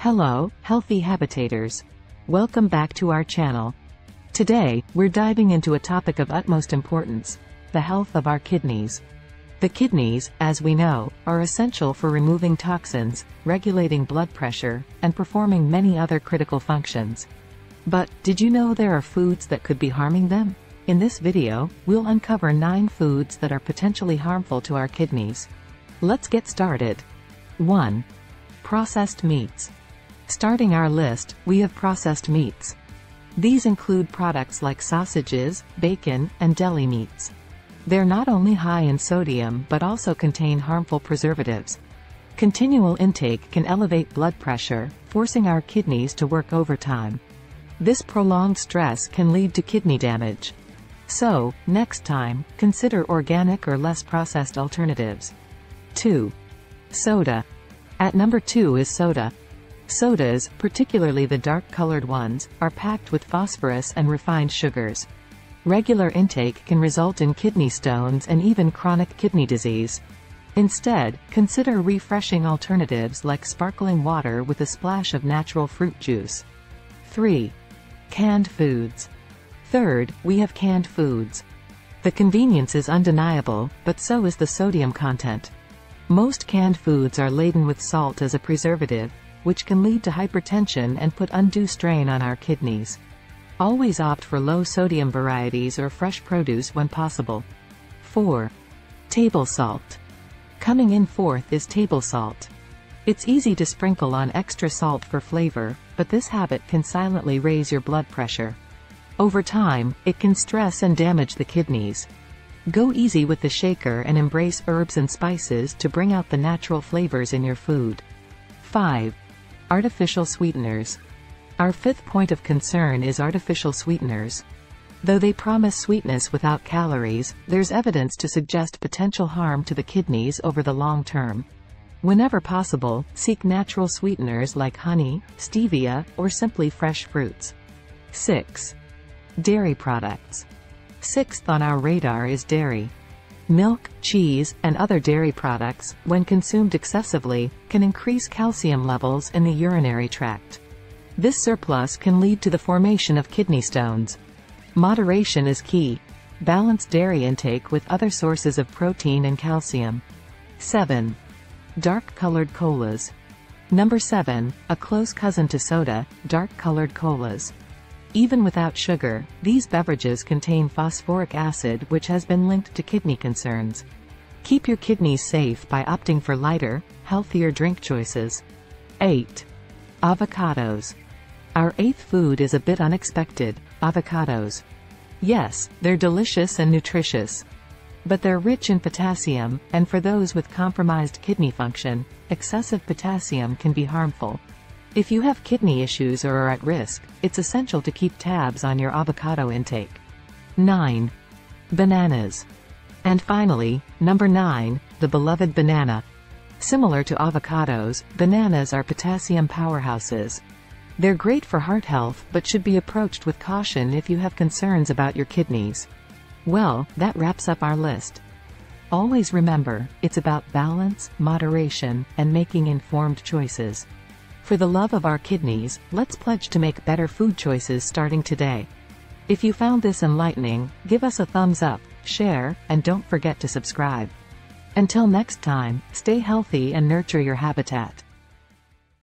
Hello, healthy habitators. Welcome back to our channel. Today, we're diving into a topic of utmost importance: the health of our kidneys. The kidneys, as we know, are essential for removing toxins, regulating blood pressure, and performing many other critical functions. But, did you know there are foods that could be harming them? In this video, we'll uncover 9 foods that are potentially harmful to our kidneys. Let's get started. 1. Processed meats. Starting our list, we have processed meats. These include products like sausages, bacon, and deli meats. They're not only high in sodium but also contain harmful preservatives. Continual intake can elevate blood pressure, forcing our kidneys to work overtime. This prolonged stress can lead to kidney damage. So, next time, consider organic or less processed alternatives. 2. Soda. At number 2 is soda. Sodas, particularly the dark-colored ones, are packed with phosphorus and refined sugars. Regular intake can result in kidney stones and even chronic kidney disease. Instead, consider refreshing alternatives like sparkling water with a splash of natural fruit juice. 3. Canned foods. Third, we have canned foods. The convenience is undeniable, but so is the sodium content. Most canned foods are laden with salt as a preservative, which can lead to hypertension and put undue strain on our kidneys. Always opt for low-sodium varieties or fresh produce when possible. 4. Table salt. Coming in fourth is table salt. It's easy to sprinkle on extra salt for flavor, but this habit can silently raise your blood pressure. Over time, it can stress and damage the kidneys. Go easy with the shaker and embrace herbs and spices to bring out the natural flavors in your food. 5. Artificial sweeteners. Our 5th point of concern is artificial sweeteners. Though they promise sweetness without calories, there's evidence to suggest potential harm to the kidneys over the long term. Whenever possible, seek natural sweeteners like honey, stevia, or simply fresh fruits. 6. Dairy products. 6th on our radar is dairy. Milk, cheese, and other dairy products, when consumed excessively, can increase calcium levels in the urinary tract. This surplus can lead to the formation of kidney stones. Moderation is key. Balance dairy intake with other sources of protein and calcium. 7. Dark-colored colas. Number 7, a close cousin to soda, dark-colored colas. Even without sugar, these beverages contain phosphoric acid, which has been linked to kidney concerns. Keep your kidneys safe by opting for lighter, healthier drink choices. 8. Avocados. Our 8th food is a bit unexpected: avocados. Yes, they're delicious and nutritious. But they're rich in potassium, and for those with compromised kidney function, excessive potassium can be harmful. If you have kidney issues or are at risk, it's essential to keep tabs on your avocado intake. 9. Bananas. And finally, number 9, the beloved banana. Similar to avocados, bananas are potassium powerhouses. They're great for heart health but should be approached with caution if you have concerns about your kidneys. Well, that wraps up our list. Always remember, it's about balance, moderation, and making informed choices. For the love of our kidneys, let's pledge to make better food choices starting today. If you found this enlightening, give us a thumbs up, share, and don't forget to subscribe. Until next time, stay healthy and nurture your habitat.